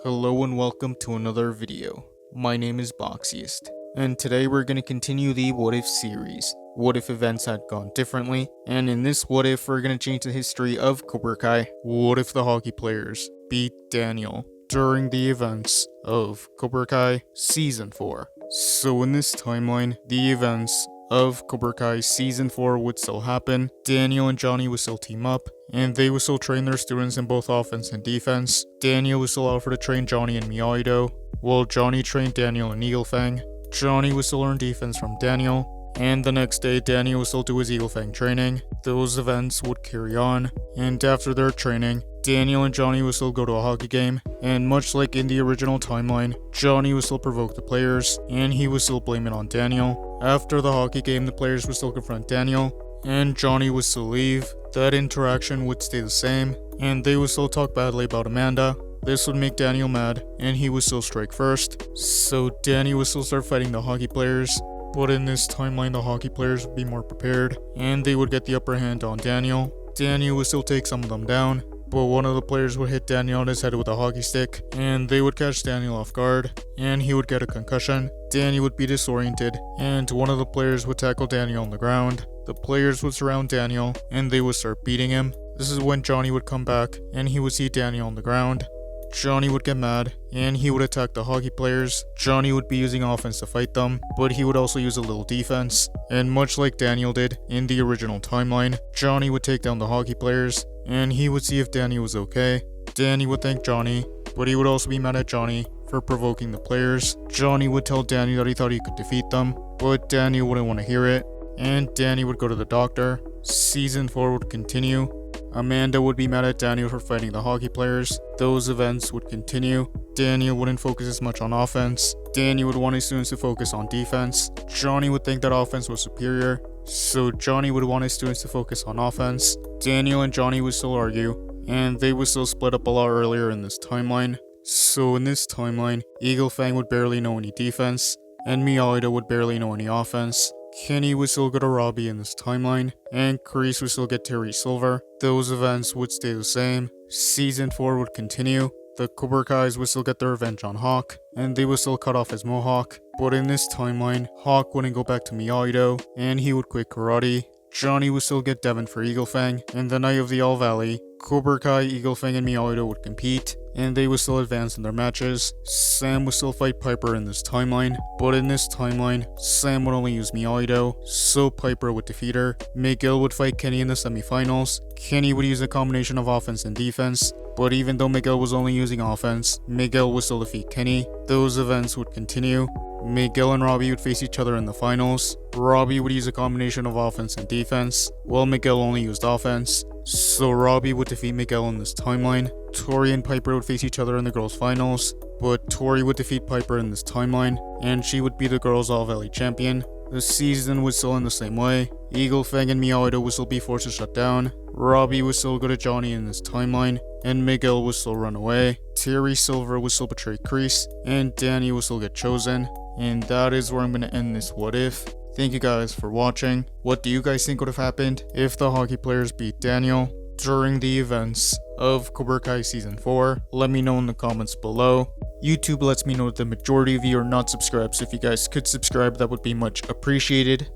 Hello and welcome to another video. My name is Boxiest, and today we're going to continue the What If series. What if events had gone differently? And in this What If, we're going to change the history of Cobra Kai. What if the hockey players beat Daniel during the events of Cobra Kai Season 4? So in this timeline, the events of Cobra Kai Season 4 would still happen. Daniel and Johnny would still team up, and they would still train their students in both offense and defense. Daniel would still offer to train Johnny in Miyagi-Do, while Johnny trained Daniel in Eagle Fang. Johnny would still learn defense from Daniel, and the next day Daniel would still do his Eagle Fang training. Those events would carry on, and after their training, Daniel and Johnny would still go to a hockey game, and much like in the original timeline, Johnny would still provoke the players, and he would still blame it on Daniel. After the hockey game, the players would still confront Daniel, and Johnny would still leave. That interaction would stay the same, and they would still talk badly about Amanda. This would make Daniel mad, and he would still strike first. So Danny would still start fighting the hockey players, but in this timeline the hockey players would be more prepared, and they would get the upper hand on Daniel. Daniel would still take some of them down, but one of the players would hit Daniel on his head with a hockey stick, and they would catch Daniel off guard, and he would get a concussion. Danny would be disoriented, and one of the players would tackle Daniel on the ground. The players would surround Daniel, and they would start beating him. This is when Johnny would come back, and he would see Daniel on the ground. Johnny would get mad, and he would attack the hockey players. Johnny would be using offense to fight them, but he would also use a little defense. And much like Daniel did in the original timeline, Johnny would take down the hockey players, and he would see if Danny was okay. Danny would thank Johnny, but he would also be mad at Johnny for provoking the players. Johnny would tell Danny that he thought he could defeat them, but Danny wouldn't want to hear it, and Danny would go to the doctor. Season 4 would continue. Amanda would be mad at Daniel for fighting the hockey players. Those events would continue. Daniel wouldn't focus as much on offense. Danny would want his students to focus on defense. Johnny would think that offense was superior, so Johnny would want his students to focus on offense. Daniel and Johnny would still argue, and they would still split up a lot earlier in this timeline. So in this timeline, Eagle Fang would barely know any defense, and Miyagi-Do would barely know any offense. Kenny would still go to Robbie in this timeline, and Kreese would still get Terry Silver. Those events would stay the same. Season 4 would continue. The Cobra Kais would still get their revenge on Hawk, and they would still cut off his mohawk. But in this timeline, Hawk wouldn't go back to Miyagi-Do, and he would quit karate. Johnny would still get Devin for Eagle Fang, and the night of the All Valley, Cobra Kai, Eagle Fang, and Miyagi-Do would compete, and they would still advance in their matches. Sam would still fight Piper in this timeline, but in this timeline, Sam would only use Miyagi-Do, so Piper would defeat her. Miguel would fight Kenny in the semifinals. Kenny would use a combination of offense and defense, but even though Miguel was only using offense, Miguel would still defeat Kenny. Those events would continue. Miguel and Robbie would face each other in the finals. Robbie would use a combination of offense and defense, while Miguel only used offense, so Robbie would defeat Miguel in this timeline. Tori and Piper would face each other in the girls' finals, but Tori would defeat Piper in this timeline, and she would be the girls' All Valley champion. The season would still end the same way. Eagle Fang and Miyagi-Do would still be forced to shut down. Robbie would still go to Johnny in this timeline, and Miguel would still run away. Terry Silver would still betray Kreese, and Danny would still get chosen. And that is where I'm going to end this What If. Thank you guys for watching. What do you guys think would have happened if the hockey players beat Daniel during the events of Cobra Kai Season 4? Let me know in the comments below. YouTube lets me know that the majority of you are not subscribed, so if you guys could subscribe, that would be much appreciated.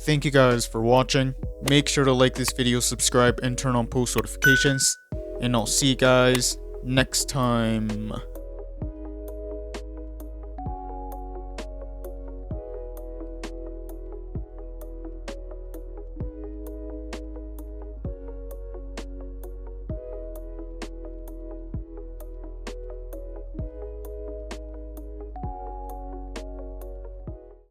Thank you guys for watching. Make sure to like this video, subscribe, and turn on post notifications. And I'll see you guys next time.